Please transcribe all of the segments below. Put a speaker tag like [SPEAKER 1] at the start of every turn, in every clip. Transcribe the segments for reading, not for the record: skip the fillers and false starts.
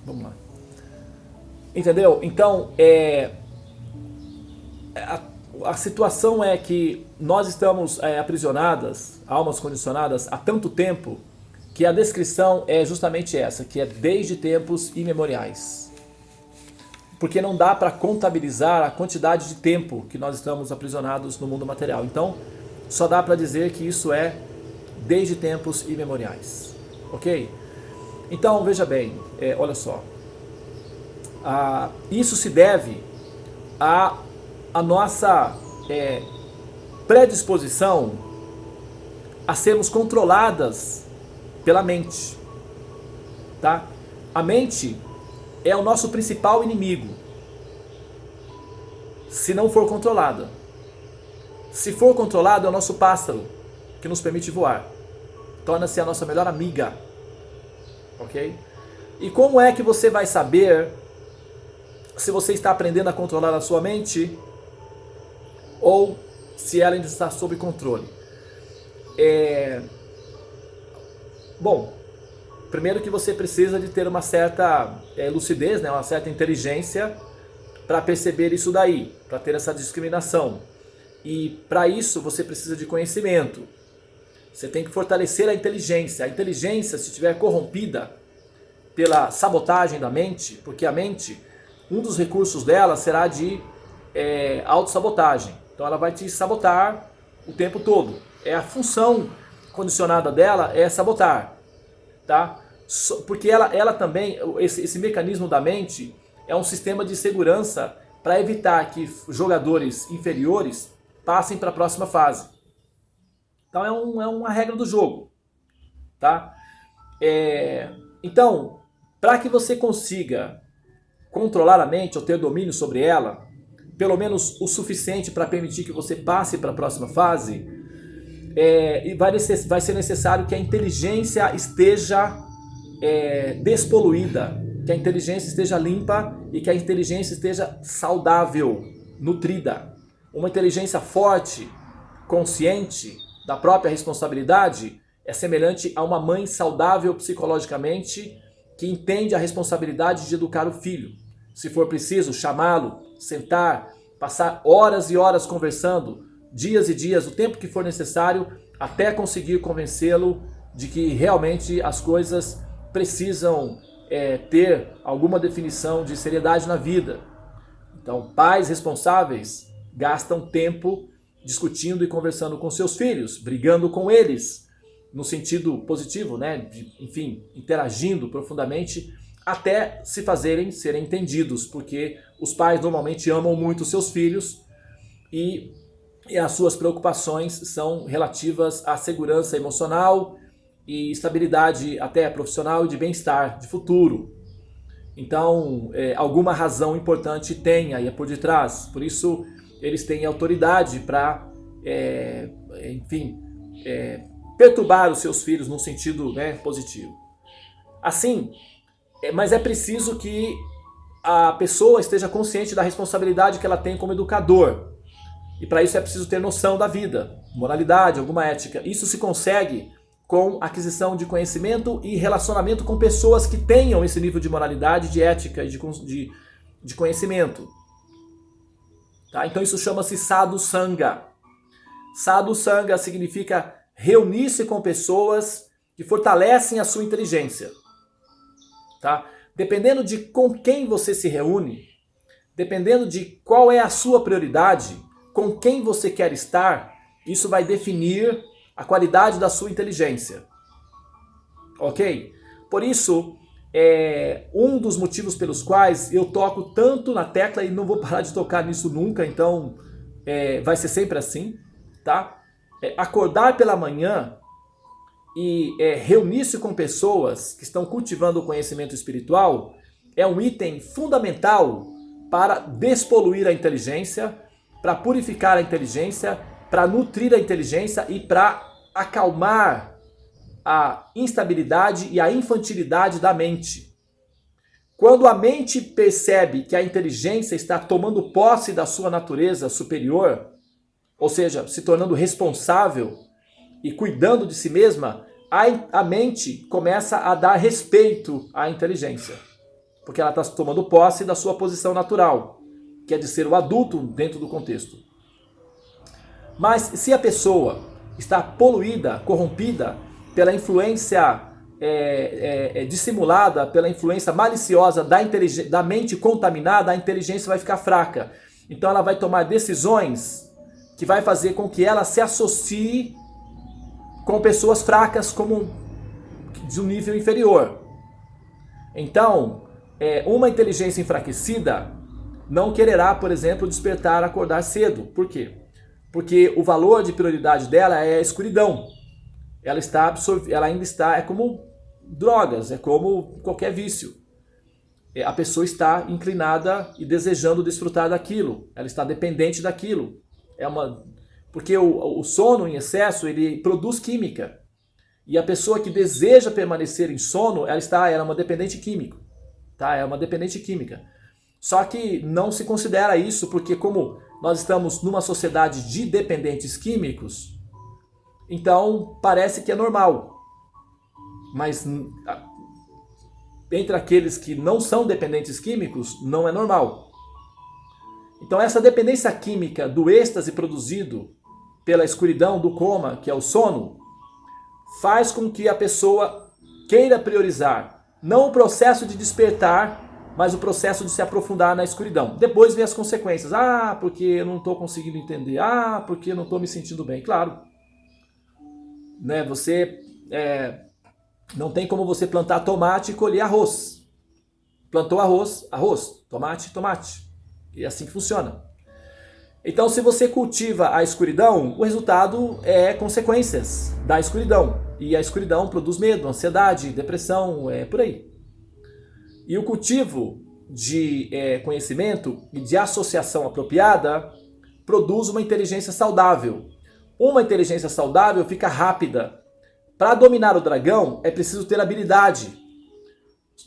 [SPEAKER 1] Vamos lá. Entendeu? Então, a situação é que nós estamos aprisionadas, almas condicionadas, há tanto tempo, que a descrição é justamente essa, que é desde tempos imemoriais. Porque não dá para contabilizar a quantidade de tempo que nós estamos aprisionados no mundo material. Então, só dá para dizer que isso é desde tempos imemoriais. Ok? Então, veja bem, olha só. Isso se deve à nossa predisposição a sermos controladas pela mente. Tá? A mente é o nosso principal inimigo, se não for controlada. Se for controlado, é o nosso pássaro, que nos permite voar. Torna-se a nossa melhor amiga. Ok? E como é que você vai saber se você está aprendendo a controlar a sua mente ou se ela ainda está sob controle? Bom, primeiro que você precisa de ter uma certa lucidez, né, uma certa inteligência para perceber isso daí, para ter essa discriminação. E para isso você precisa de conhecimento. Você tem que fortalecer a inteligência. A inteligência, se estiver corrompida pela sabotagem da mente, porque a mente, um dos recursos dela será de autossabotagem. Então ela vai te sabotar o tempo todo. A função condicionada dela é sabotar. Tá? Porque ela também, esse mecanismo da mente é um sistema de segurança para evitar que jogadores inferiores passem para a próxima fase. Então é uma regra do jogo. Tá? Então, para que você consiga controlar a mente ou ter domínio sobre ela, pelo menos o suficiente para permitir que você passe para a próxima fase, vai ser necessário que a inteligência esteja despoluída, que a inteligência esteja limpa e que a inteligência esteja saudável, nutrida. Uma inteligência forte, consciente da própria responsabilidade é semelhante a uma mãe saudável psicologicamente que entende a responsabilidade de educar o filho. Se for preciso, chamá-lo, sentar, passar horas e horas conversando, dias e dias, o tempo que for necessário, até conseguir convencê-lo de que realmente as coisas precisam ter alguma definição de seriedade na vida. Então, pais responsáveis gastam tempo discutindo e conversando com seus filhos, brigando com eles, no sentido positivo, né? Enfim, interagindo profundamente até serem entendidos, porque os pais normalmente amam muito seus filhos e as suas preocupações são relativas à segurança emocional e estabilidade até profissional e de bem-estar, de futuro. Então, alguma razão importante tem aí por detrás. Por isso, eles têm autoridade para, perturbar os seus filhos num sentido, né, positivo. Assim, mas é preciso que a pessoa esteja consciente da responsabilidade que ela tem como educador. E para isso é preciso ter noção da vida, moralidade, alguma ética. Isso se consegue com aquisição de conhecimento e relacionamento com pessoas que tenham esse nível de moralidade, de ética e de conhecimento. Tá? Então isso chama-se sadhu sanga. Sadhu sanga significa reunir-se com pessoas que fortalecem a sua inteligência. Tá? Dependendo de com quem você se reúne, dependendo de qual é a sua prioridade, com quem você quer estar, isso vai definir a qualidade da sua inteligência. Ok? Por isso, um dos motivos pelos quais eu toco tanto na tecla e não vou parar de tocar nisso nunca, então vai ser sempre assim, tá? Acordar pela manhã e reunir-se com pessoas que estão cultivando o conhecimento espiritual é um item fundamental para despoluir a inteligência, para purificar a inteligência, para nutrir a inteligência e para acalmar a instabilidade e a infantilidade da mente. Quando a mente percebe que a inteligência está tomando posse da sua natureza superior, ou seja, se tornando responsável e cuidando de si mesma, a mente começa a dar respeito à inteligência. porque ela está tomando posse da sua posição natural, que é de ser o adulto dentro do contexto. Mas se a pessoa está poluída, corrompida pela influência dissimulada, pela influência maliciosa da mente contaminada, a inteligência vai ficar fraca. Então ela vai tomar decisões que vai fazer com que ela se associe com pessoas fracas como de um nível inferior. Então, uma inteligência enfraquecida não quererá, por exemplo, despertar, acordar cedo. Por quê? Porque o valor de prioridade dela é a escuridão. Ela ainda está, é como drogas, é como qualquer vício. A pessoa está inclinada e desejando desfrutar daquilo. Ela está dependente daquilo. Porque o sono em excesso, ele produz química. E a pessoa que deseja permanecer em sono, ela é uma dependente química. Tá? É uma dependente química. Só que não se considera isso, porque como nós estamos numa sociedade de dependentes químicos, então parece que é normal. Mas entre aqueles que não são dependentes químicos, não é normal. Então essa dependência química do êxtase produzido pela escuridão do coma, que é o sono, faz com que a pessoa queira priorizar não o processo de despertar, mas o processo de se aprofundar na escuridão. Depois vem as consequências. Porque eu não estou conseguindo entender. Porque eu não estou me sentindo bem. Claro. Né? Não tem como você plantar tomate e colher arroz. Plantou arroz, arroz. Tomate, tomate. E é assim que funciona. Então, se você cultiva a escuridão, o resultado é consequências da escuridão. E a escuridão produz medo, ansiedade, depressão, por aí. E o cultivo de conhecimento e de associação apropriada produz uma inteligência saudável. Uma inteligência saudável fica rápida. Para dominar o dragão é preciso ter habilidade.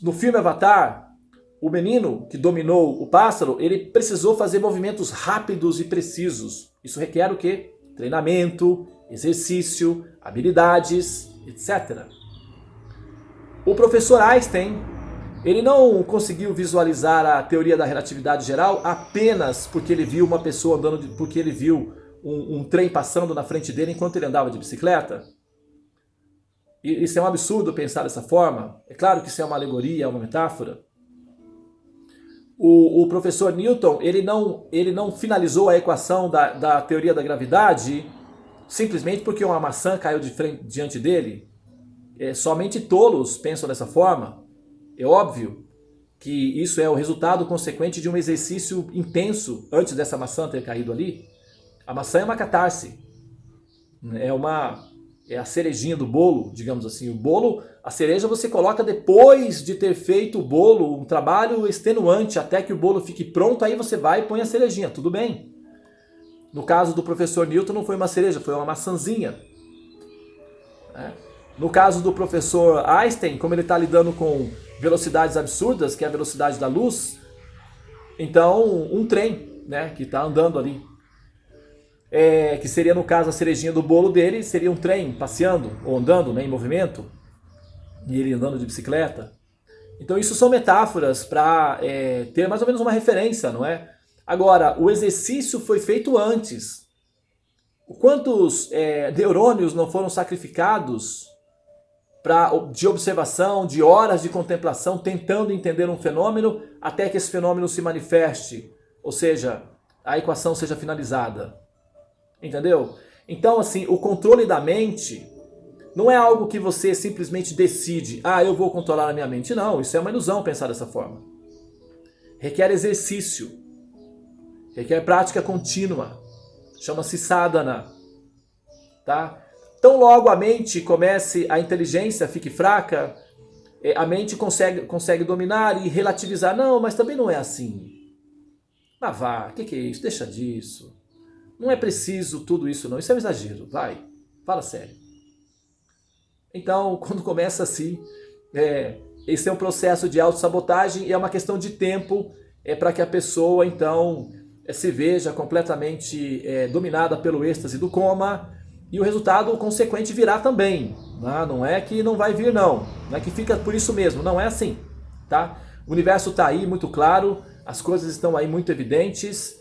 [SPEAKER 1] No filme Avatar, o menino que dominou o pássaro, ele precisou fazer movimentos rápidos e precisos. Isso requer o quê? Treinamento, exercício, habilidades, etc. O professor Einstein, ele não conseguiu visualizar a teoria da relatividade geral apenas porque ele viu uma pessoa andando, porque ele viu um trem passando na frente dele enquanto ele andava de bicicleta. E isso é um absurdo pensar dessa forma. É claro que isso é uma alegoria, é uma metáfora. O professor Newton, ele não finalizou a equação da teoria da gravidade simplesmente porque uma maçã caiu diante dele. Somente tolos pensam dessa forma. É óbvio que isso é o resultado consequente de um exercício intenso antes dessa maçã ter caído ali. A maçã é uma catarse. É a cerejinha do bolo, digamos assim. O bolo, a cereja você coloca depois de ter feito o bolo, um trabalho extenuante até que o bolo fique pronto, aí você vai e põe a cerejinha, tudo bem. No caso do professor Newton não foi uma cereja, foi uma maçãzinha. No caso do professor Einstein, como ele está lidando com velocidades absurdas, que é a velocidade da luz, então um trem, né, que está andando ali, que seria no caso a cerejinha do bolo dele, seria um trem passeando ou andando, né, em movimento, e ele andando de bicicleta. Então isso são metáforas para ter mais ou menos uma referência, não é? Agora, o exercício foi feito antes. Quantos neurônios não foram sacrificados de observação, de horas de contemplação, tentando entender um fenômeno até que esse fenômeno se manifeste, ou seja, a equação seja finalizada. Entendeu? Então, assim, o controle da mente não é algo que você simplesmente decide, eu vou controlar a minha mente. Não, isso é uma ilusão pensar dessa forma. Requer exercício, requer prática contínua, chama-se sadhana, tá? Então logo a mente comece, a inteligência fique fraca, a mente consegue dominar e relativizar. Não, mas também não é assim. Vá, o que é isso? Deixa disso. Não é preciso tudo isso não, isso é um exagero, vai, fala sério. Então, quando começa assim, esse é um processo de autossabotagem e é uma questão de tempo para que a pessoa, então, se veja completamente dominada pelo êxtase do coma. E o resultado consequente virá também. Não é que não vai vir, não. Não é que fica por isso mesmo. Não é assim. Tá? O universo está aí muito claro, as coisas estão aí muito evidentes.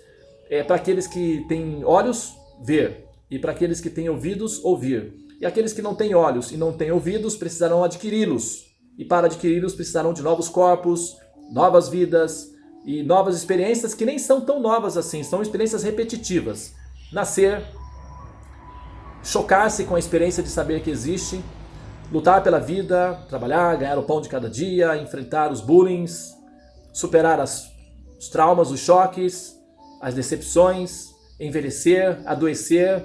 [SPEAKER 1] Para aqueles que têm olhos, ver. E para aqueles que têm ouvidos, ouvir. E aqueles que não têm olhos e não têm ouvidos, precisarão adquiri-los. E para adquiri-los, precisarão de novos corpos, novas vidas e novas experiências que nem são tão novas assim, são experiências repetitivas. Nascer, chocar-se com a experiência de saber que existe, lutar pela vida, trabalhar, ganhar o pão de cada dia, enfrentar os bullying, superar os traumas, os choques, as decepções, envelhecer, adoecer,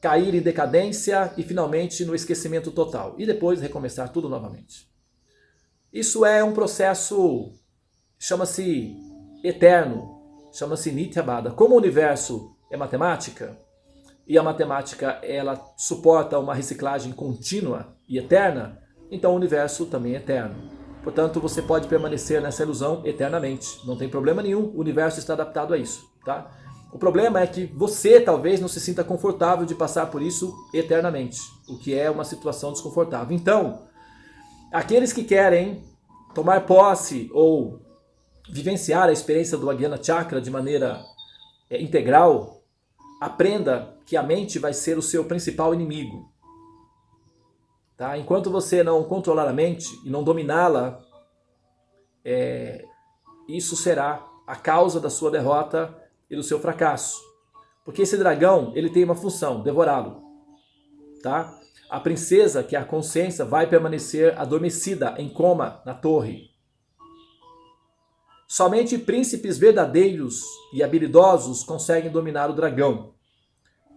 [SPEAKER 1] cair em decadência e finalmente no esquecimento total. E depois recomeçar tudo novamente. Isso é um processo, chama-se eterno, chama-se Nityabada. Como o universo é matemática, e a matemática ela suporta uma reciclagem contínua e eterna, então o universo também é eterno. Portanto, você pode permanecer nessa ilusão eternamente. Não tem problema nenhum, o universo está adaptado a isso. Tá? O problema é que você talvez não se sinta confortável de passar por isso eternamente, o que é uma situação desconfortável. Então, aqueles que querem tomar posse ou vivenciar a experiência do Agyana Chakra de maneira integral, aprenda que a mente vai ser o seu principal inimigo. Tá? Enquanto você não controlar a mente e não dominá-la, isso será a causa da sua derrota e do seu fracasso. Porque esse dragão, ele tem uma função, devorá-lo. Tá? A princesa, que é a consciência, vai permanecer adormecida, em coma, na torre. Somente príncipes verdadeiros e habilidosos conseguem dominar o dragão.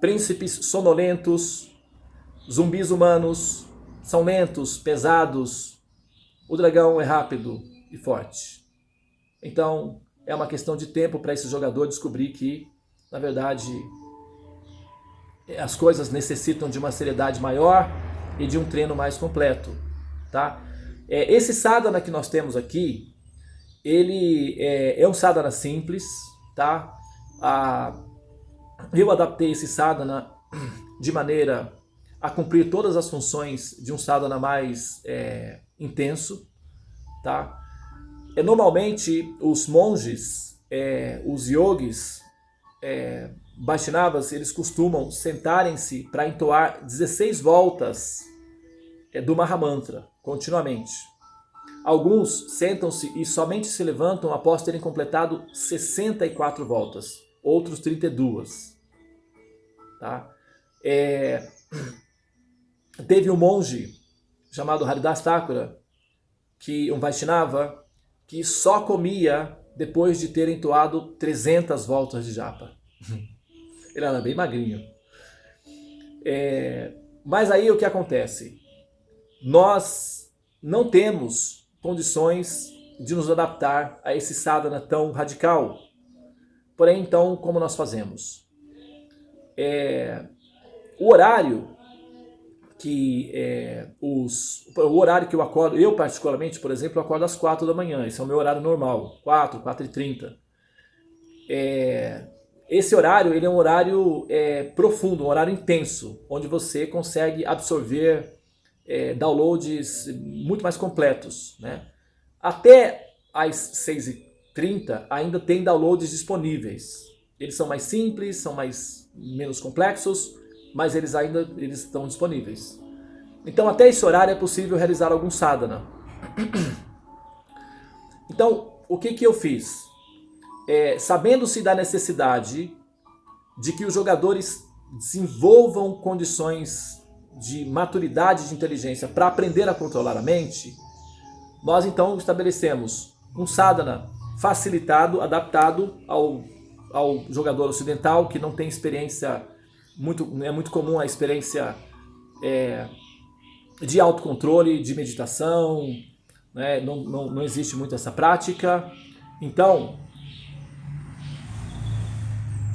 [SPEAKER 1] Príncipes sonolentos, zumbis humanos, são lentos, pesados. O dragão é rápido e forte. Então, é uma questão de tempo para esse jogador descobrir que, na verdade, as coisas necessitam de uma seriedade maior e de um treino mais completo. Tá? Esse sadhana que nós temos aqui, ele é um sadhana simples. Tá? Eu adaptei esse sadhana de maneira a cumprir todas as funções de um sadhana mais intenso. Tá? Normalmente, os monges, os yogis, Vaishnavas, eles costumam sentarem-se para entoar 16 voltas do Mahamantra, continuamente. Alguns sentam-se e somente se levantam após terem completado 64 voltas, outros 32. Tá? Teve um monge chamado Haridas Thakura, um Vaishnava, que só comia depois de ter entoado 300 voltas de japa. Ele era bem magrinho. Mas aí o que acontece? Nós não temos condições de nos adaptar a esse sadhana tão radical. Porém, então, como nós fazemos? O horário o horário que eu acordo, eu particularmente, por exemplo, eu acordo às 4 da manhã, esse é o meu horário normal, 4h30. Esse horário, ele é um horário profundo, um horário intenso, onde você consegue absorver downloads muito mais completos. Né? Até às 6h30 ainda tem downloads disponíveis. Eles são mais simples, são menos complexos, mas eles estão disponíveis. Então até esse horário é possível realizar algum sadhana. Então o que eu fiz? Sabendo-se da necessidade de que os jogadores desenvolvam condições de maturidade de inteligência para aprender a controlar a mente, nós então estabelecemos um sadhana facilitado, adaptado ao jogador ocidental que não tem experiência. É muito comum a experiência de autocontrole, de meditação, né? Não existe muito essa prática. Então,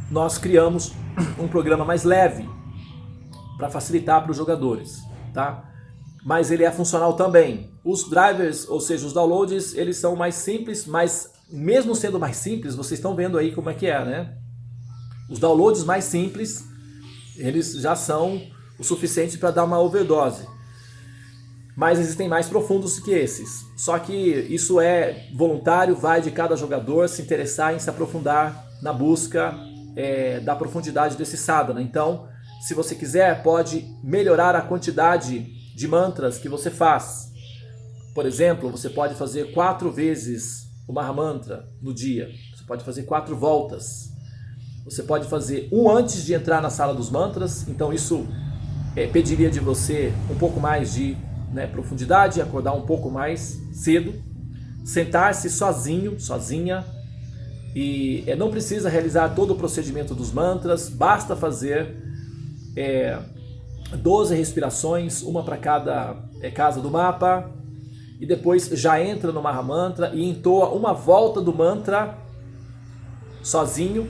[SPEAKER 1] nós criamos um programa mais leve para facilitar para os jogadores. Tá? Mas ele é funcional também. Os drivers, ou seja, os downloads, eles são mais simples, mas mesmo sendo mais simples, vocês estão vendo aí como é que é, né? Os downloads mais simples, eles já são o suficiente para dar uma overdose. mas existem mais profundos que esses. Só que isso é voluntário, vai de cada jogador se interessar em se aprofundar na busca da profundidade desse sadhana. Então, se você quiser, pode melhorar a quantidade de mantras que você faz. Por exemplo, você pode fazer 4 vezes o Mahamantra no dia. Você pode fazer 4 voltas. Você pode fazer um antes de entrar na sala dos mantras. Então isso pediria de você um pouco mais de profundidade, acordar um pouco mais cedo, sentar-se sozinho, sozinha, e não precisa realizar todo o procedimento dos mantras, basta fazer 12 respirações, uma para cada casa do mapa, e depois já entra no Mahamantra e entoa uma volta do mantra sozinho.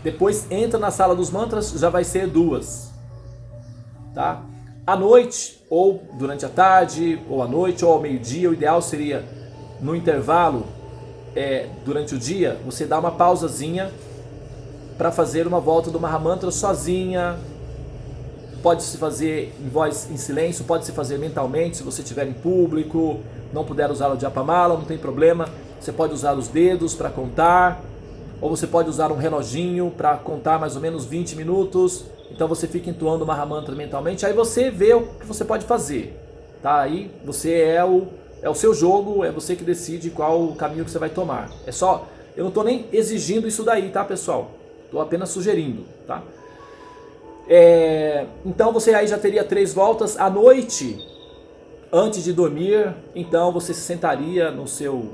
[SPEAKER 1] Depois entra na sala dos mantras, já vai ser 2. Tá? À noite, ou durante a tarde, ou à noite, ou ao meio-dia, o ideal seria, no intervalo, durante o dia, você dar uma pausazinha para fazer uma volta do Mahamantra sozinha. Pode-se fazer em voz em silêncio, pode-se fazer mentalmente, se você estiver em público, não puder usar o Japamala, não tem problema. Você pode usar os dedos para contar, ou você pode usar um reloginho para contar mais ou menos 20 minutos. Então você fica entoando o Mahamantra mentalmente, aí você vê o que você pode fazer. Tá? Aí você é o seu jogo, é você que decide qual o caminho que você vai tomar. Eu não estou nem exigindo isso daí, tá, pessoal? Estou apenas sugerindo, tá? Então você aí já teria 3 voltas. À noite, antes de dormir, então você se sentaria no seu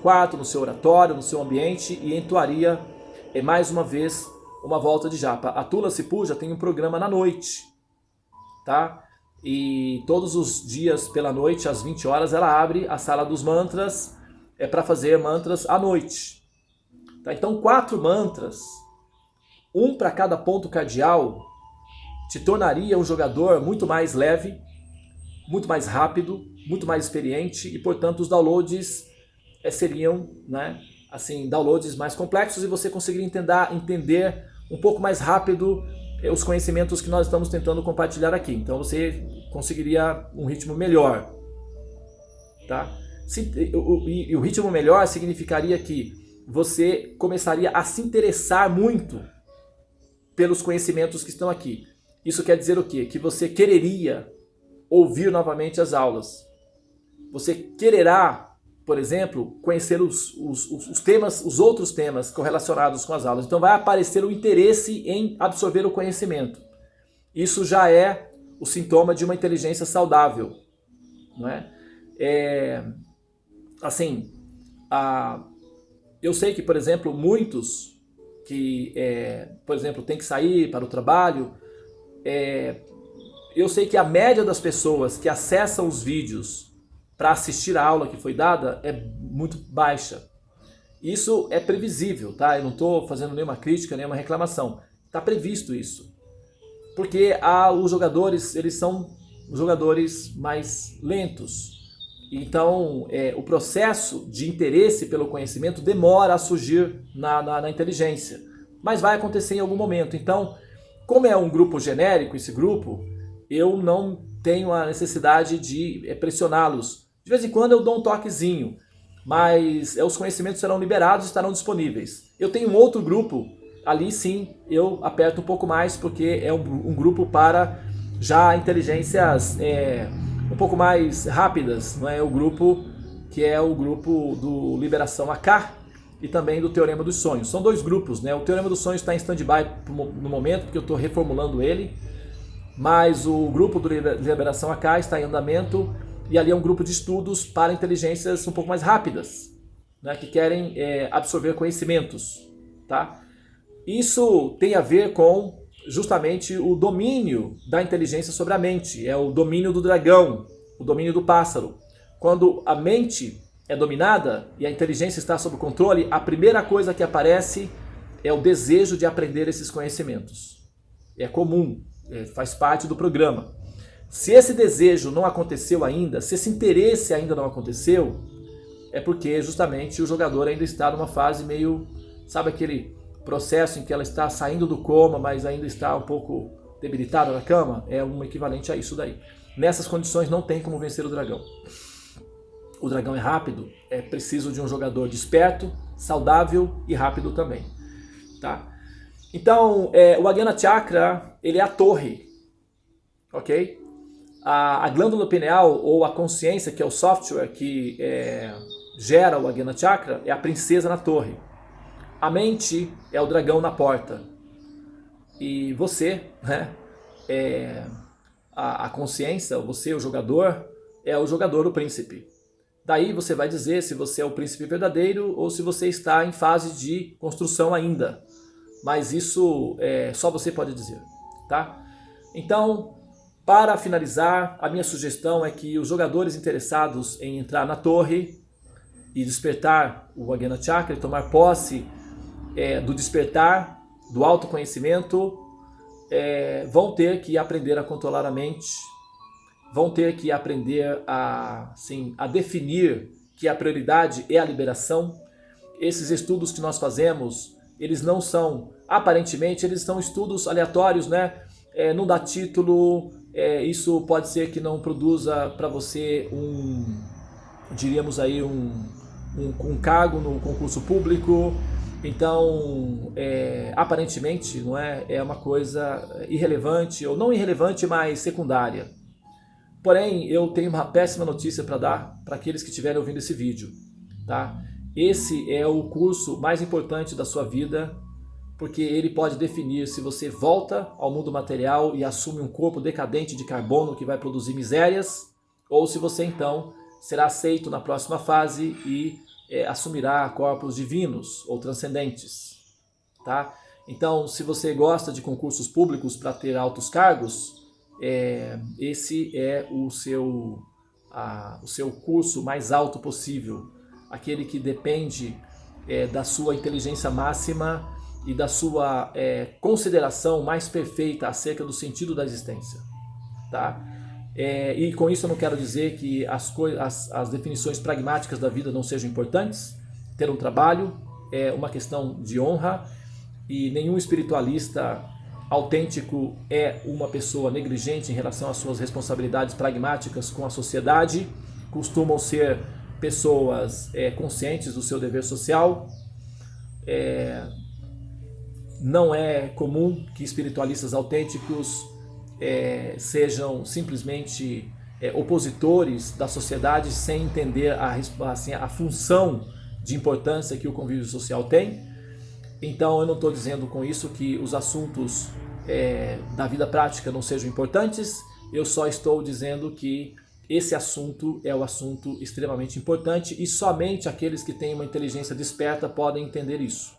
[SPEAKER 1] quarto, no seu oratório, no seu ambiente e entoaria mais uma vez uma volta de japa. A Tulasi Puja tem um programa na noite, tá? E todos os dias pela noite, às 20 horas, ela abre a sala dos mantras para fazer mantras à noite. Tá? Então 4 mantras, um para cada ponto cardial, te tornaria um jogador muito mais leve, muito mais rápido, muito mais experiente, e portanto os downloads seriam, downloads mais complexos, e você conseguiria entender um pouco mais rápido os conhecimentos que nós estamos tentando compartilhar aqui. Então você conseguiria um ritmo melhor, tá? E o ritmo melhor significaria que você começaria a se interessar muito pelos conhecimentos que estão aqui. Isso quer dizer o quê? Que você quereria ouvir novamente as aulas. Você quererá, por exemplo, conhecer os temas, os outros temas correlacionados com as aulas. Então vai aparecer o interesse em absorver o conhecimento. Isso já é o sintoma de uma inteligência saudável, não é? Eu sei que, por exemplo, muitos que, por exemplo, têm que sair para o trabalho, eu sei que a média das pessoas que acessam os vídeos para assistir a aula que foi dada é muito baixa. Isso é previsível, tá? Eu não estou fazendo nenhuma crítica, nenhuma reclamação. Está previsto isso. Porque os jogadores, eles são jogadores mais lentos. Então, o processo de interesse pelo conhecimento demora a surgir na inteligência. Mas vai acontecer em algum momento. Então, como é um grupo genérico, esse grupo, eu não tenho a necessidade de pressioná-los. De vez em quando eu dou um toquezinho, mas os conhecimentos serão liberados e estarão disponíveis. Eu tenho um outro grupo, ali sim eu aperto um pouco mais, porque é um grupo para já inteligências um pouco mais rápidas. Não é? O grupo que é o grupo do Liberação AK e também do Teorema dos Sonhos. São 2 grupos, né? O Teorema dos Sonhos está em stand-by no momento, porque eu estou reformulando ele, mas o grupo do Liberação AK está em andamento. E ali é um grupo de estudos para inteligências um pouco mais rápidas, né, que querem absorver conhecimentos. Tá? Isso tem a ver com justamente o domínio da inteligência sobre a mente. É o domínio do dragão, o domínio do pássaro. Quando a mente é dominada e a inteligência está sob controle, a primeira coisa que aparece é o desejo de aprender esses conhecimentos. É comum, faz parte do programa. Se esse desejo não aconteceu ainda, se esse interesse ainda não aconteceu, é porque justamente o jogador ainda está numa fase meio, sabe aquele processo em que ela está saindo do coma, mas ainda está um pouco debilitada na cama? É um equivalente a isso daí. Nessas condições não tem como vencer o dragão. O dragão é rápido, é preciso de um jogador desperto, saudável e rápido também. Tá? Então, o Ajna Chakra, ele é a torre, ok? A glândula pineal, ou a consciência, que é o software que gera o Ajna Chakra, é a princesa na torre. A mente é o dragão na porta. E você, né, a consciência, você, o jogador, é o jogador, o príncipe. Daí você vai dizer se você é o príncipe verdadeiro ou se você está em fase de construção ainda. Mas isso só você pode dizer, tá? Então, para finalizar, a minha sugestão é que os jogadores interessados em entrar na torre e despertar o Ajna Chakra e tomar posse do despertar, do autoconhecimento, vão ter que aprender a controlar a mente, vão ter que aprender a definir que a prioridade é a liberação. Esses estudos que nós fazemos, eles não são, aparentemente, eles são estudos aleatórios, né? Não dá título, isso pode ser que não produza para você diríamos aí, um cargo no concurso público. Então, aparentemente, não é uma coisa irrelevante, ou não irrelevante, mas secundária. Porém, eu tenho uma péssima notícia para dar para aqueles que estiverem ouvindo esse vídeo. Tá? Esse é o curso mais importante da sua vida, porque ele pode definir se você volta ao mundo material e assume um corpo decadente de carbono que vai produzir misérias, ou se você então será aceito na próxima fase e assumirá corpos divinos ou transcendentes. Tá? Então, se você gosta de concursos públicos para ter altos cargos, esse é o seu curso mais alto possível, aquele que depende da sua inteligência máxima e da sua consideração mais perfeita acerca do sentido da existência. Tá? E com isso eu não quero dizer que as definições pragmáticas da vida não sejam importantes. Ter um trabalho é uma questão de honra, e nenhum espiritualista autêntico é uma pessoa negligente em relação às suas responsabilidades pragmáticas com a sociedade. Costumam ser pessoas conscientes do seu dever social. Não é comum que espiritualistas autênticos sejam simplesmente opositores da sociedade sem entender a função de importância que o convívio social tem. Então eu não estou dizendo com isso que os assuntos da vida prática não sejam importantes, eu só estou dizendo que esse assunto é um assunto extremamente importante e somente aqueles que têm uma inteligência desperta podem entender isso.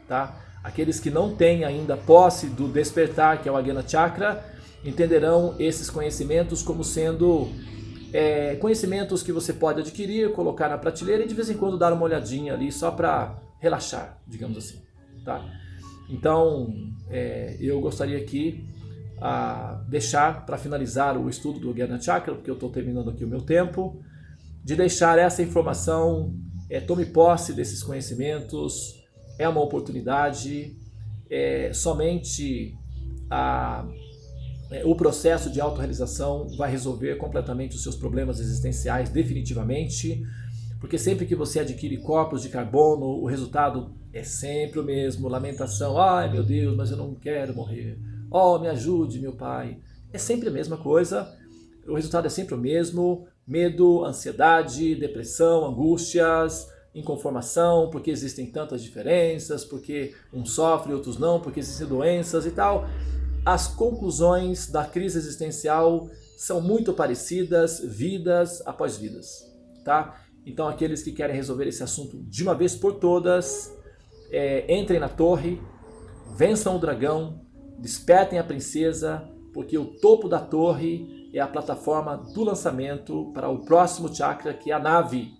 [SPEAKER 1] Tá? Aqueles que não têm ainda posse do despertar, que é o Ajna Chakra, entenderão esses conhecimentos como sendo conhecimentos que você pode adquirir, colocar na prateleira e de vez em quando dar uma olhadinha ali só para relaxar, digamos assim. Tá? Então, eu gostaria aqui deixar para finalizar o estudo do Ajna Chakra, porque eu estou terminando aqui o meu tempo, de deixar essa informação, tome posse desses conhecimentos. É uma oportunidade, somente o processo de autorrealização vai resolver completamente os seus problemas existenciais definitivamente, porque sempre que você adquire corpos de carbono, o resultado é sempre o mesmo, lamentação, ai meu Deus, mas eu não quero morrer, oh me ajude meu pai, é sempre a mesma coisa, o resultado é sempre o mesmo, medo, ansiedade, depressão, angústias, inconformação, porque existem tantas diferenças, porque uns sofrem, outros não, porque existem doenças e tal. As conclusões da crise existencial são muito parecidas, vidas após vidas. Tá? Então aqueles que querem resolver esse assunto de uma vez por todas, entrem na torre, vençam o dragão, despertem a princesa, porque o topo da torre é a plataforma do lançamento para o próximo chakra, que é a nave,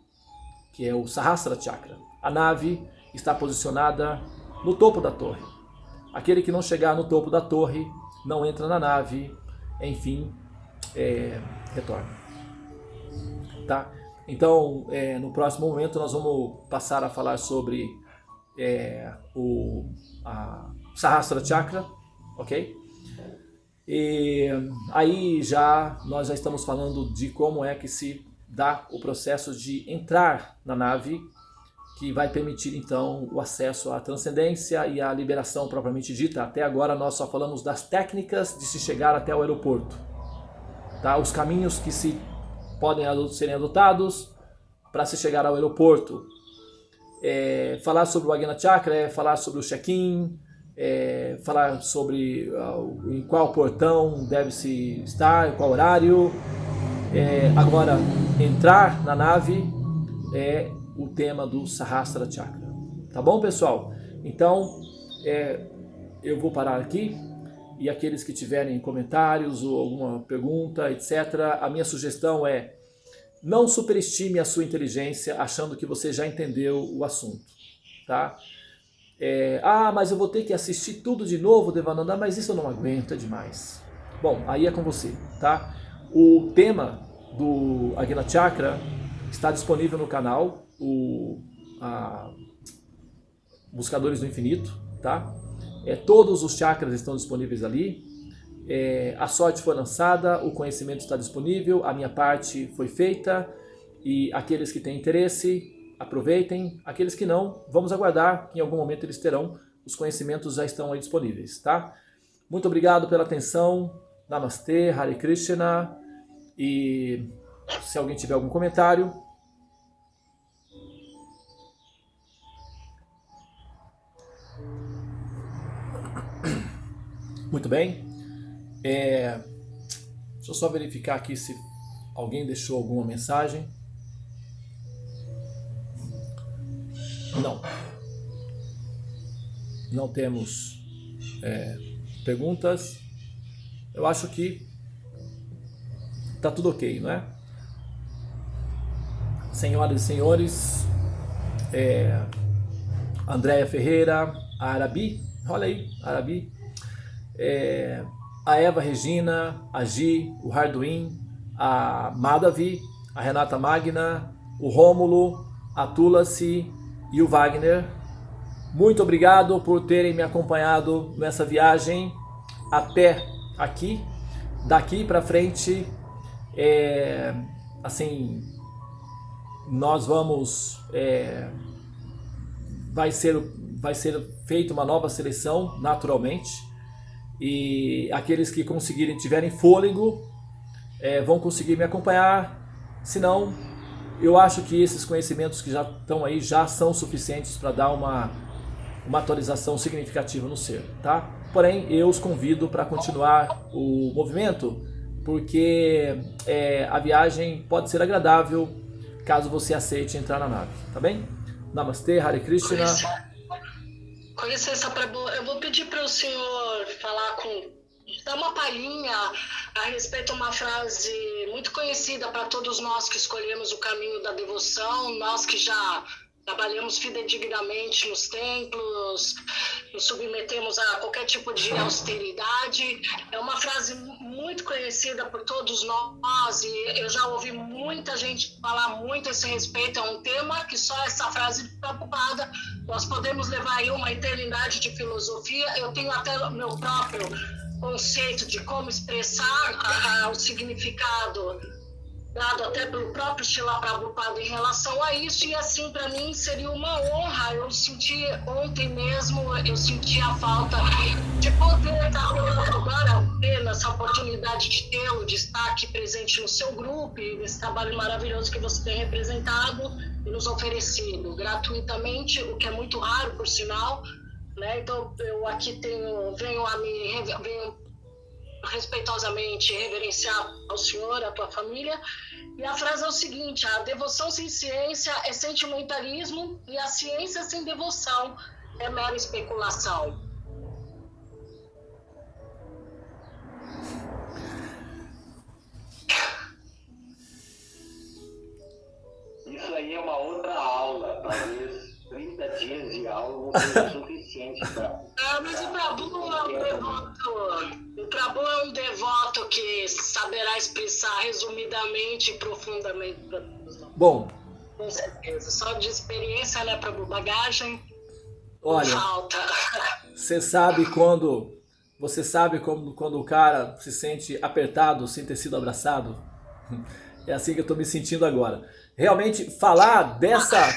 [SPEAKER 1] que é o Sahasrara Chakra. A nave está posicionada no topo da torre. Aquele que não chegar no topo da torre, não entra na nave, enfim, retorna. Tá? Então, no próximo momento nós vamos passar a falar sobre o Sahasrara Chakra, ok? E aí nós já estamos falando de como é que se dá o processo de entrar na nave, que vai permitir então o acesso à transcendência e à liberação propriamente dita. Até agora nós só falamos das técnicas de se chegar até o aeroporto, tá? Os caminhos que podem serem adotados para se chegar ao aeroporto. Falar sobre o Ajna Chakra, falar sobre o check-in, falar sobre em qual portão deve-se estar, em qual horário. Agora, entrar na nave é o tema do Sahasrara Chakra. Tá bom, pessoal? Então, eu vou parar aqui, e aqueles que tiverem comentários ou alguma pergunta, etc., a minha sugestão é: não superestime a sua inteligência achando que você já entendeu o assunto, tá? Mas eu vou ter que assistir tudo de novo, Devananda, mas isso eu não aguento, é demais. Bom, aí é com você, tá? O tema do Ajna Chakra está disponível no canal, Buscadores do Infinito, tá? Todos os chakras estão disponíveis ali. A sorte foi lançada, o conhecimento está disponível, a minha parte foi feita, e aqueles que têm interesse, aproveitem. Aqueles que não, vamos aguardar que em algum momento eles terão. Os conhecimentos já estão aí disponíveis, tá? Muito obrigado pela atenção. Namastê, Hare Krishna. E se alguém tiver algum comentário... Muito bem. Deixa eu só verificar aqui se alguém deixou alguma mensagem. Não temos perguntas. Eu acho que tá tudo ok, não é? Senhoras e senhores, Andréia Ferreira, a Arabi, olha aí, Arabi, a Eva Regina, a Gi, o Harduin, a Madhavi, a Renata Magna, o Rômulo, a Tulasi e o Wagner. Muito obrigado por terem me acompanhado nessa viagem até aqui. Daqui para frente, nós vamos... vai ser feita uma nova seleção, naturalmente. E aqueles que tiverem fôlego, vão conseguir me acompanhar. Se não, eu acho que esses conhecimentos que já estão aí já são suficientes para dar uma atualização significativa no ser, tá? Porém, eu os convido para continuar o movimento, porque a viagem pode ser agradável caso você aceite entrar na nave, tá bem? Namastê, Hare Krishna.
[SPEAKER 2] Com licença, Prabhu, eu vou pedir para o senhor dar uma palhinha a respeito de uma frase muito conhecida para todos nós que escolhemos o caminho da devoção, nós que já trabalhamos fidedignamente nos templos, nos submetemos a qualquer tipo de austeridade. É uma frase muito conhecida por todos nós e eu já ouvi muita gente falar muito a esse respeito. É um tema que só essa frase preocupada nós podemos levar aí uma eternidade de filosofia. Eu tenho até o meu próprio conceito de como expressar o significado dado até pelo próprio Srila Prabhupada em relação a isso, e assim, para mim, seria uma honra. Eu senti ontem mesmo, eu senti a falta de poder estar agora, tendo essa oportunidade de tê-lo, de estar aqui presente no seu grupo, e nesse trabalho maravilhoso que você tem representado e nos oferecido gratuitamente, o que é muito raro, por sinal, né? Então, eu aqui venho respeitosamente reverenciar ao senhor, à tua família. E a frase é o seguinte: a devoção sem ciência é sentimentalismo e a ciência sem devoção é mera especulação.
[SPEAKER 3] Isso aí é uma outra aula, talvez 30 dias de aula não seja suficiente para...
[SPEAKER 2] Mas o Prabhu é um devoto que saberá expressar resumidamente e profundamente para todos nós.
[SPEAKER 1] Bom,
[SPEAKER 2] com certeza, só de experiência, né, Prabhu? Bagagem,
[SPEAKER 1] olha,
[SPEAKER 2] falta.
[SPEAKER 1] você sabe quando Você sabe como quando o cara se sente apertado sem ter sido abraçado? É assim que eu estou me sentindo agora. Realmente falar dessa...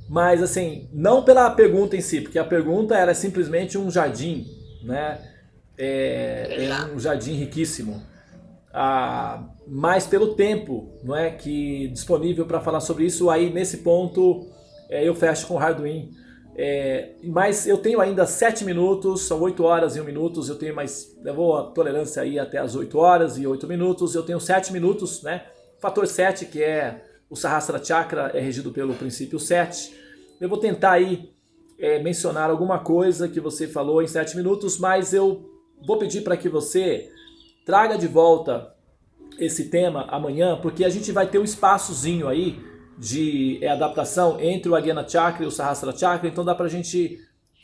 [SPEAKER 1] Mas assim, não pela pergunta em si, porque a pergunta era simplesmente um jardim, né? É um jardim riquíssimo. Mas pelo tempo, não é, que disponível para falar sobre isso, aí nesse ponto eu fecho com o Hardwin. Mas eu tenho ainda 7 minutos, são 8 horas e 1 minuto, eu vou a tolerância aí até as 8 horas e 8 minutos, eu tenho 7 minutos, né? Fator 7, que é o Sahasrara Chakra, é regido pelo princípio 7. Eu vou tentar aí mencionar alguma coisa que você falou em 7 minutos, mas eu vou pedir para que você traga de volta esse tema amanhã, porque a gente vai ter um espaçozinho aí de adaptação entre o Ajna Chakra e o Sahasrara Chakra, então dá pra gente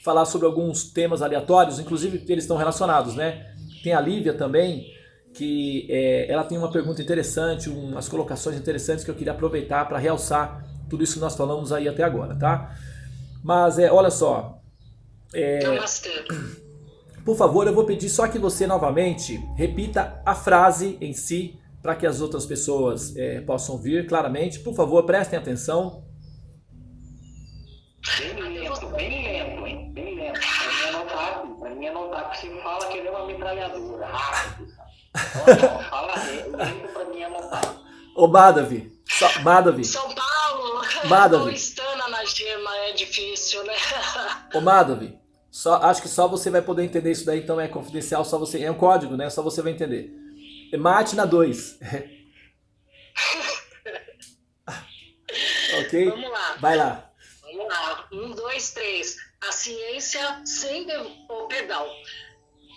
[SPEAKER 1] falar sobre alguns temas aleatórios, inclusive que eles estão relacionados, né? Tem a Lívia também, que ela tem uma pergunta interessante, umas colocações interessantes que eu queria aproveitar para realçar tudo isso que nós falamos aí até agora, tá? Mas olha só, por favor, eu vou pedir só que você novamente repita a frase em si, para que as outras pessoas possam ouvir claramente. Por favor, prestem atenção.
[SPEAKER 3] Bem lento, hein? Bem lento. Pra mim não tá, porque você fala que ele é uma metralhadora, rápido. Fala lento pra mim anotar.
[SPEAKER 1] Ô Madhavi,
[SPEAKER 2] São Paulo, paulistana na gema, é difícil, né?
[SPEAKER 1] Ô Madhavi, acho que só você vai poder entender isso daí, então é confidencial, só você, é um código, né? Só você vai entender. Mate na 2. Ok?
[SPEAKER 2] Vamos lá.
[SPEAKER 1] Vai lá.
[SPEAKER 2] Vamos lá. 1, 2, 3. A ciência sem... Perdão.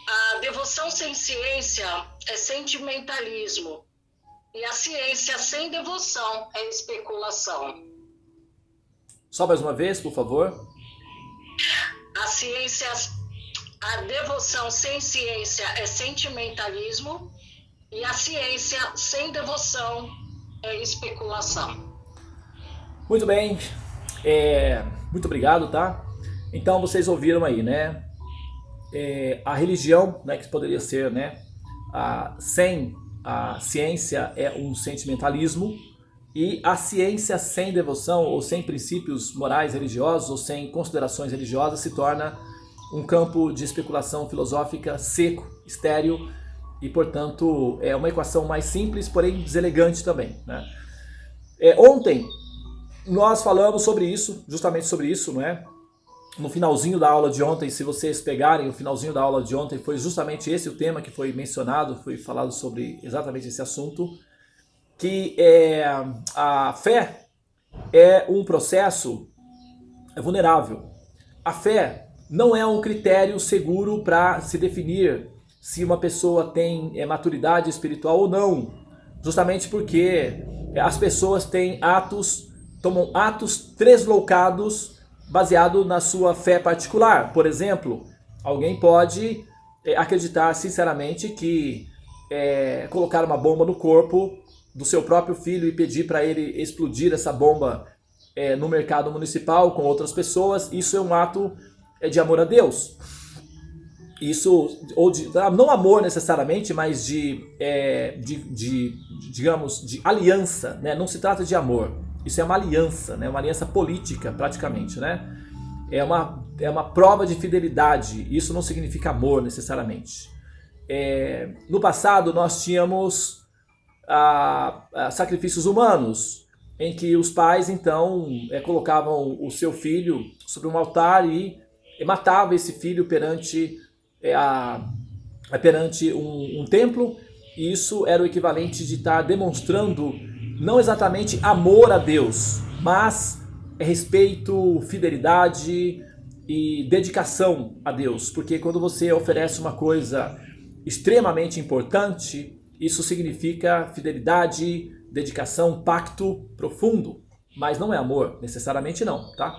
[SPEAKER 2] A devoção sem ciência é sentimentalismo. E a ciência sem devoção é especulação.
[SPEAKER 1] Só mais uma vez, por favor.
[SPEAKER 2] A devoção sem ciência é sentimentalismo. E a ciência sem devoção é especulação.
[SPEAKER 1] Muito bem. Muito obrigado, tá? Então vocês ouviram aí, né? A religião, né, que poderia ser, né? Sem a ciência é um sentimentalismo. E a ciência sem devoção, ou sem princípios morais religiosos, ou sem considerações religiosas, se torna um campo de especulação filosófica seco, estéril, e, portanto, é uma equação mais simples, porém deselegante também, né? Ontem nós falamos sobre isso, justamente sobre isso, não é? No finalzinho da aula de ontem, se vocês pegarem o finalzinho da aula de ontem, foi justamente esse o tema que foi mencionado, foi falado sobre exatamente esse assunto, que a fé é um processo vulnerável. A fé não é um critério seguro para se definir se uma pessoa tem maturidade espiritual ou não, justamente porque as pessoas tomam atos tresloucados baseado na sua fé particular. Por exemplo, alguém pode acreditar sinceramente que colocar uma bomba no corpo do seu próprio filho e pedir para ele explodir essa bomba no mercado municipal com outras pessoas, isso é um ato de amor a Deus. Isso, ou não amor necessariamente, mas digamos, de aliança, né? Não se trata de amor, isso é uma aliança, né? Uma aliança política praticamente, né? É uma prova de fidelidade, isso não significa amor necessariamente. No passado nós tínhamos sacrifícios humanos, em que os pais então colocavam o seu filho sobre um altar e matavam esse filho perante um templo, e isso era o equivalente de estar demonstrando não exatamente amor a Deus, mas respeito, fidelidade e dedicação a Deus, porque quando você oferece uma coisa extremamente importante, isso significa fidelidade, dedicação, pacto profundo, mas não é amor, necessariamente não, tá?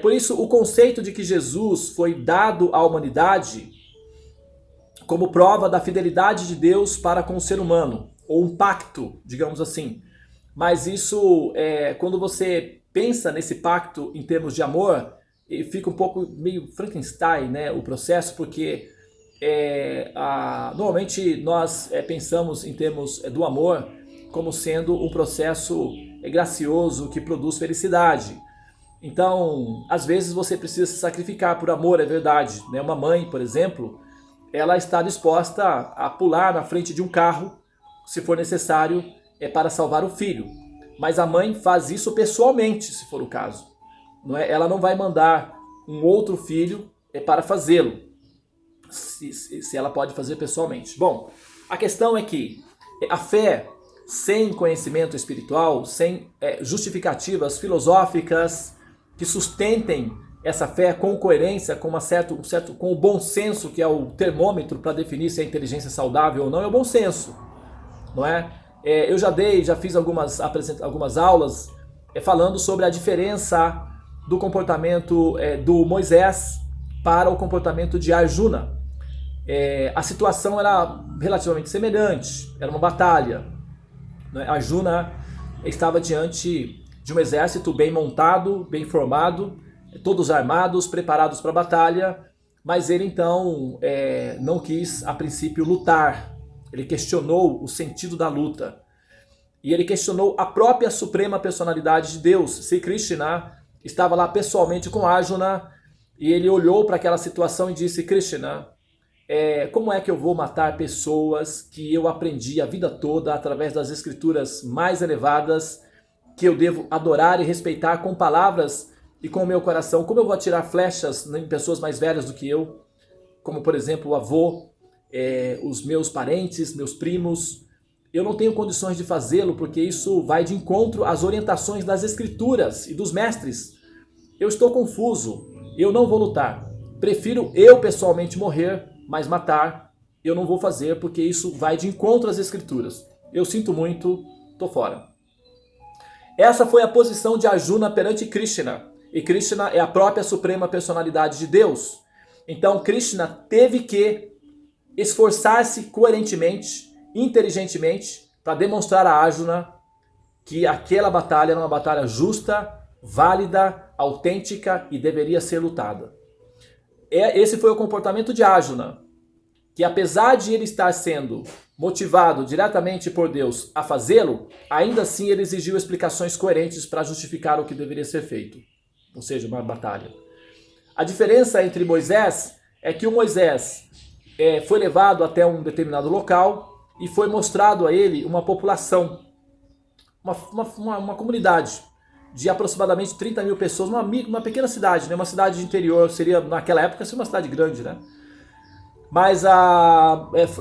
[SPEAKER 1] Por isso o conceito de que Jesus foi dado à humanidade como prova da fidelidade de Deus para com o ser humano, ou um pacto, digamos assim. Mas isso, quando você pensa nesse pacto em termos de amor, e fica um pouco meio Frankenstein, né, o processo, porque normalmente nós pensamos em termos do amor como sendo um processo gracioso que produz felicidade. Então, às vezes você precisa se sacrificar por amor, é verdade, né? Uma mãe, por exemplo, ela está disposta a pular na frente de um carro, se for necessário, para salvar o filho. Mas a mãe faz isso pessoalmente, se for o caso. Não é? Ela não vai mandar um outro filho para fazê-lo, se ela pode fazer pessoalmente. Bom, a questão é que a fé sem conhecimento espiritual, sem justificativas filosóficas que sustentem essa fé com coerência, com com o bom senso, que é o termômetro para definir se a inteligência é saudável ou não, é o bom senso, não é? Eu já fiz algumas aulas falando sobre a diferença do comportamento do Moisés para o comportamento de Arjuna. A situação era relativamente semelhante, era uma batalha. Arjuna estava diante de um exército bem montado, bem formado, todos armados, preparados para a batalha, mas ele então não quis a princípio lutar. Ele questionou o sentido da luta. E ele questionou a própria suprema personalidade de Deus. Sri Krishna estava lá pessoalmente com Arjuna e ele olhou para aquela situação e disse: Krishna, como é que eu vou matar pessoas que eu aprendi a vida toda através das escrituras mais elevadas, que eu devo adorar e respeitar com palavras e com o meu coração? Como eu vou atirar flechas em pessoas mais velhas do que eu, como por exemplo o avô, os meus parentes, meus primos? Eu não tenho condições de fazê-lo porque isso vai de encontro às orientações das escrituras e dos mestres. Eu estou confuso, eu não vou lutar. Prefiro eu pessoalmente morrer, mas matar eu não vou fazer porque isso vai de encontro às escrituras. Eu sinto muito, tô fora. Essa foi a posição de Arjuna perante Krishna. E Krishna é a própria suprema personalidade de Deus. Então Krishna teve que esforçar-se coerentemente, inteligentemente, para demonstrar a Arjuna que aquela batalha era uma batalha justa, válida, autêntica e deveria ser lutada. Esse foi o comportamento de Arjuna, que apesar de ele estar sendo motivado diretamente por Deus a fazê-lo, ainda assim ele exigiu explicações coerentes para justificar o que deveria ser feito, ou seja, uma batalha. A diferença entre Moisés é que o Moisés foi levado até um determinado local e foi mostrado a ele uma população, uma comunidade de aproximadamente 30 mil pessoas, uma pequena cidade, né? Uma cidade de interior, seria naquela época seria uma cidade grande, né? Mas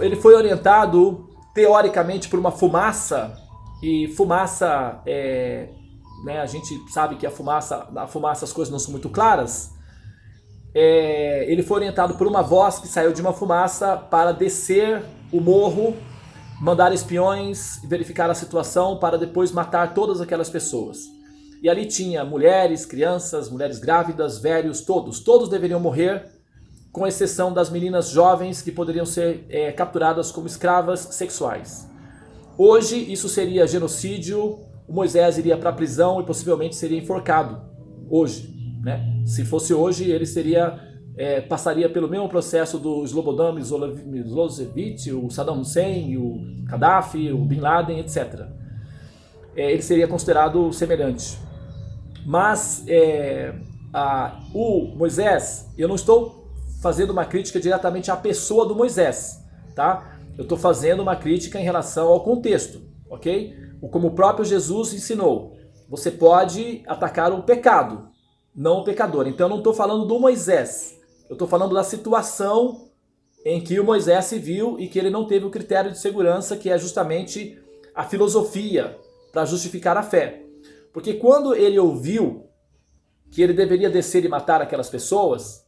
[SPEAKER 1] ele foi orientado teoricamente por uma fumaça, e fumaça, né, a gente sabe que a fumaça as coisas não são muito claras. Ele foi orientado por uma voz que saiu de uma fumaça para descer o morro, mandar espiões, verificar a situação para depois matar todas aquelas pessoas. E ali tinha mulheres, crianças, mulheres grávidas, velhos, todos deveriam morrer, com exceção das meninas jovens que poderiam ser capturadas como escravas sexuais. Hoje isso seria genocídio, o Moisés iria para a prisão e possivelmente seria enforcado. Hoje, né? Se fosse hoje, ele passaria pelo mesmo processo do Slobodan Milosevic, o Saddam Hussein, o Gaddafi, o Bin Laden, etc. Ele seria considerado semelhante. Mas o Moisés, eu não estou fazendo uma crítica diretamente à pessoa do Moisés, tá? Eu estou fazendo uma crítica em relação ao contexto, ok? Como o próprio Jesus ensinou, você pode atacar o pecado, não o pecador. Então eu não estou falando do Moisés, eu estou falando da situação em que o Moisés se viu e que ele não teve o critério de segurança, que é justamente a filosofia para justificar a fé. Porque quando ele ouviu que ele deveria descer e matar aquelas pessoas,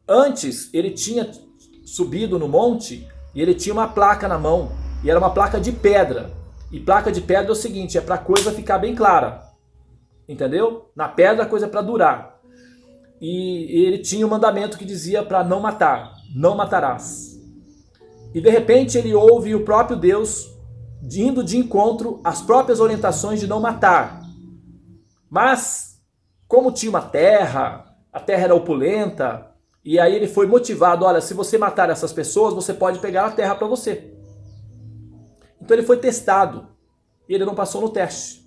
[SPEAKER 1] antes ele tinha subido no monte e ele tinha uma placa na mão, e era uma placa de pedra. E placa de pedra é o seguinte, é para a coisa ficar bem clara. Entendeu? Na pedra a coisa é para durar. E ele tinha um mandamento que dizia para não matar, não matarás. E de repente ele ouve o próprio Deus indo de encontro às próprias orientações de não matar. Mas, como tinha uma terra, a terra era opulenta, e aí ele foi motivado, olha, se você matar essas pessoas, você pode pegar a terra para você. Então ele foi testado, e ele não passou no teste.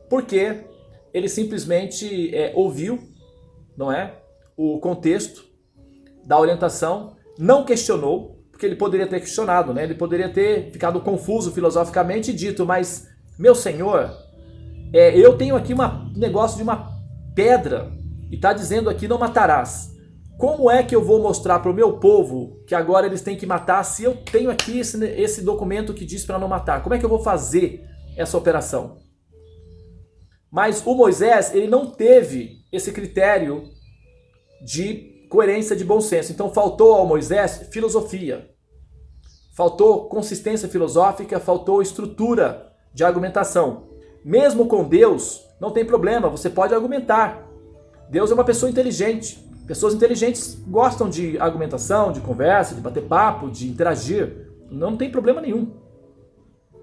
[SPEAKER 1] Porque ele simplesmente ouviu, não é, o contexto da orientação, não questionou, porque ele poderia ter questionado, né? Ele poderia ter ficado confuso filosoficamente e dito, mas, meu senhor, eu tenho aqui um negócio de uma pedra, e está dizendo aqui, não matarás. Como é que eu vou mostrar para o meu povo que agora eles têm que matar, se eu tenho aqui esse documento que diz para não matar? Como é que eu vou fazer essa operação? Mas o Moisés, ele não teve esse critério de coerência, de bom senso. Então faltou ao Moisés filosofia, faltou consistência filosófica, faltou estrutura de argumentação. Mesmo com Deus, não tem problema, você pode argumentar. Deus é uma pessoa inteligente. Pessoas inteligentes gostam de argumentação, de conversa, de bater papo, de interagir. Não tem problema nenhum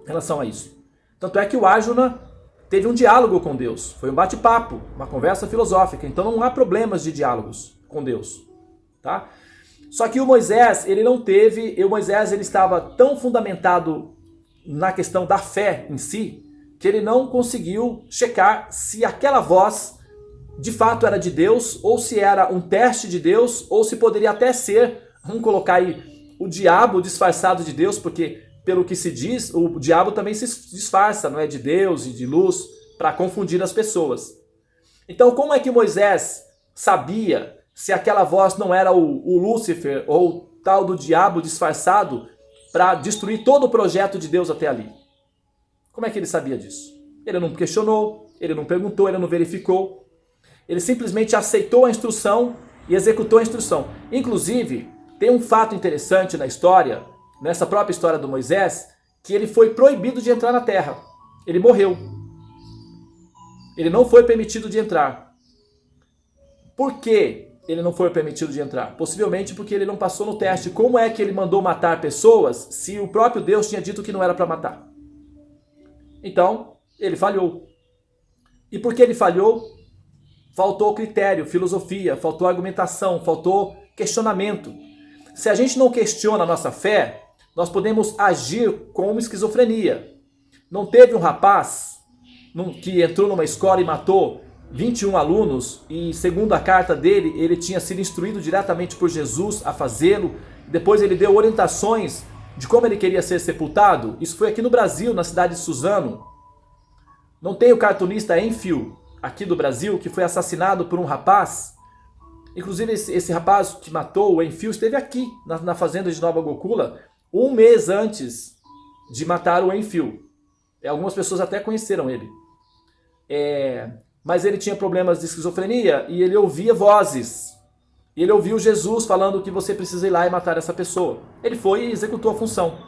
[SPEAKER 1] em relação a isso. Tanto é que o Arjuna teve um diálogo com Deus. Foi um bate-papo, uma conversa filosófica. Então não há problemas de diálogos com Deus. Tá? Só que o Moisés, ele não teve... O Moisés, ele estava tão fundamentado na questão da fé em si, que ele não conseguiu checar se aquela voz de fato era de Deus, ou se era um teste de Deus, ou se poderia até ser, vamos colocar aí, o diabo disfarçado de Deus, porque pelo que se diz, o diabo também se disfarça, não é, de Deus e de luz, para confundir as pessoas. Então como é que Moisés sabia se aquela voz não era o Lúcifer, ou tal do diabo disfarçado, para destruir todo o projeto de Deus até ali? Como é que ele sabia disso? Ele não questionou, ele não perguntou, ele não verificou. Ele simplesmente aceitou a instrução e executou a instrução. Inclusive, tem um fato interessante na história, nessa própria história do Moisés, que ele foi proibido de entrar na terra. Ele morreu. Ele não foi permitido de entrar. Por que ele não foi permitido de entrar? Possivelmente porque ele não passou no teste. Como é que ele mandou matar pessoas se o próprio Deus tinha dito que não era para matar? Então, ele falhou. E por que ele falhou? Faltou critério, filosofia, faltou argumentação, faltou questionamento. Se a gente não questiona a nossa fé, nós podemos agir com uma esquizofrenia. Não teve um rapaz que entrou numa escola e matou 21 alunos, e segundo a carta dele, ele tinha sido instruído diretamente por Jesus a fazê-lo. Depois ele deu orientações de como ele queria ser sepultado. Isso foi aqui no Brasil, na cidade de Suzano. Não tem o cartunista Enfield, aqui do Brasil, que foi assassinado por um rapaz. Inclusive esse rapaz que matou o Enfield esteve aqui na fazenda de Nova Gokula 1 mês antes de matar o Enfield. Algumas pessoas até conheceram ele. Mas ele tinha problemas de esquizofrenia e ele ouvia vozes. E ele ouviu Jesus falando que você precisa ir lá e matar essa pessoa. Ele foi e executou a função.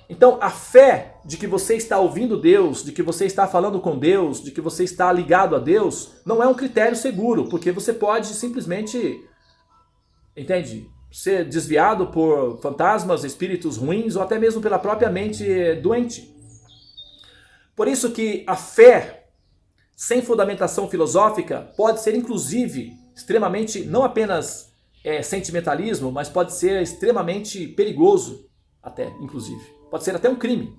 [SPEAKER 1] Então a fé de que você está ouvindo Deus, de que você está falando com Deus, de que você está ligado a Deus, não é um critério seguro, porque você pode simplesmente, entende, ser desviado por fantasmas, espíritos ruins, ou até mesmo pela própria mente doente. Por isso que a fé sem fundamentação filosófica pode ser inclusive extremamente, não apenas sentimentalismo, mas pode ser extremamente perigoso até, inclusive. Pode ser até um crime.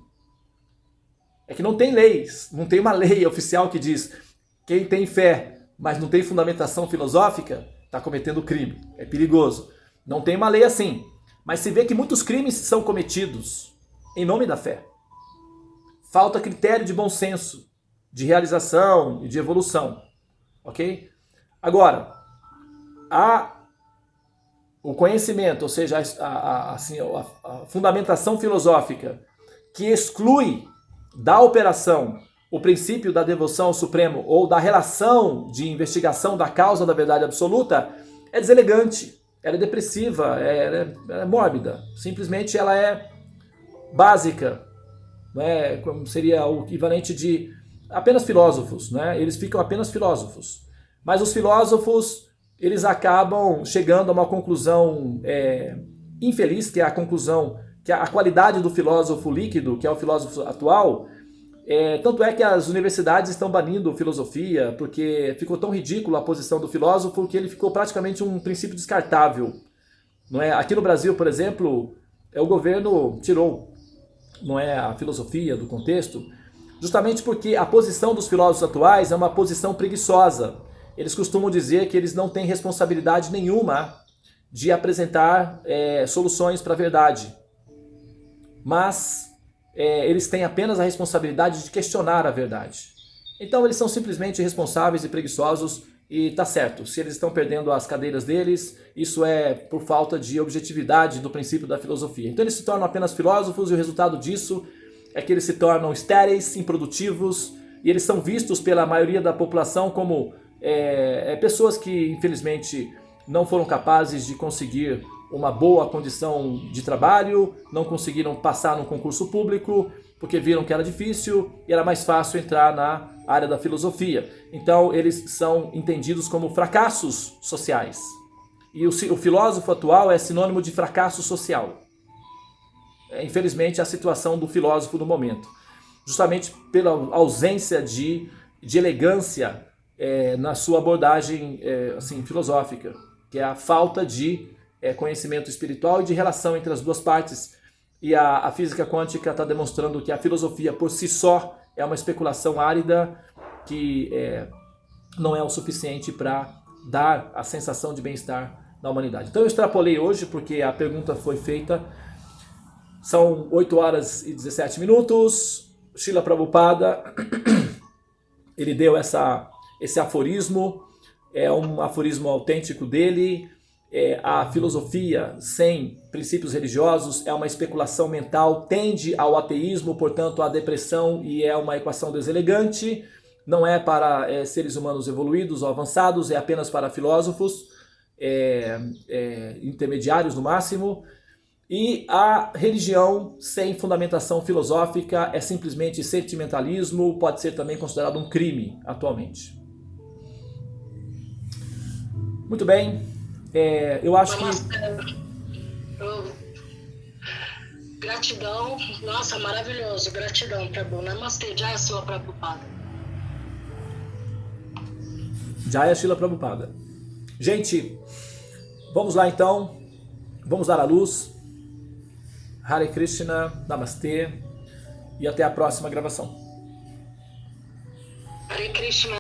[SPEAKER 1] É que não tem leis, não tem uma lei oficial que diz quem tem fé, mas não tem fundamentação filosófica, está cometendo crime. É perigoso. Não tem uma lei assim. Mas se vê que muitos crimes são cometidos em nome da fé. Falta critério de bom senso, de realização e de evolução. Ok? Agora, o conhecimento, ou seja, a fundamentação filosófica que exclui da operação o princípio da devoção ao Supremo ou da relação de investigação da causa da verdade absoluta é deselegante, ela é depressiva, é mórbida. Simplesmente ela é básica, né? Como seria o equivalente de apenas filósofos, né? Eles ficam apenas filósofos. Mas os filósofos, eles acabam chegando a uma conclusão infeliz, que é a conclusão que a qualidade do filósofo líquido, que é o filósofo atual, Tanto é que as universidades estão banindo filosofia, porque ficou tão ridículo a posição do filósofo que ele ficou praticamente um princípio descartável. Não é? Aqui no Brasil, por exemplo, o governo tirou, não é, a filosofia do contexto, justamente porque a posição dos filósofos atuais é uma posição preguiçosa. Eles costumam dizer que eles não têm responsabilidade nenhuma de apresentar soluções para a verdade, mas eles têm apenas a responsabilidade de questionar a verdade. Então eles são simplesmente irresponsáveis e preguiçosos, e tá certo, se eles estão perdendo as cadeiras deles, isso é por falta de objetividade do princípio da filosofia. Então eles se tornam apenas filósofos, e o resultado disso é que eles se tornam estéreis, improdutivos, e eles são vistos pela maioria da população como pessoas que infelizmente não foram capazes de conseguir uma boa condição de trabalho, não conseguiram passar num concurso público, porque viram que era difícil e era mais fácil entrar na área da filosofia. Então eles são entendidos como fracassos sociais. E o filósofo atual é sinônimo de fracasso social. Infelizmente, a situação do filósofo no momento. Justamente pela ausência de elegância na sua abordagem assim, filosófica, que é a falta de conhecimento espiritual e de relação entre as duas partes. E a física quântica está demonstrando que a filosofia por si só é uma especulação árida que não é o suficiente para dar a sensação de bem-estar na humanidade. Então eu extrapolei hoje porque a pergunta foi feita. São 8 horas e 17 minutos. Srila Prabhupada, ele deu esse aforismo, é um aforismo autêntico dele. A filosofia sem princípios religiosos é uma especulação mental, tende ao ateísmo, portanto à depressão, e é uma equação deselegante. Não é para seres humanos evoluídos ou avançados, é apenas para filósofos intermediários no máximo. E a religião sem fundamentação filosófica é simplesmente sentimentalismo, pode ser também considerado um crime atualmente. Muito bem, eu acho que...
[SPEAKER 2] Gratidão, nossa, maravilhoso, gratidão, Prabhu. Namastê, Jaya Srila Prabhupada.
[SPEAKER 1] Jaya Srila Prabhupada. Gente, vamos lá então, vamos dar a luz. Hare Krishna, Namastê, e até a próxima gravação.
[SPEAKER 2] Hare Krishna.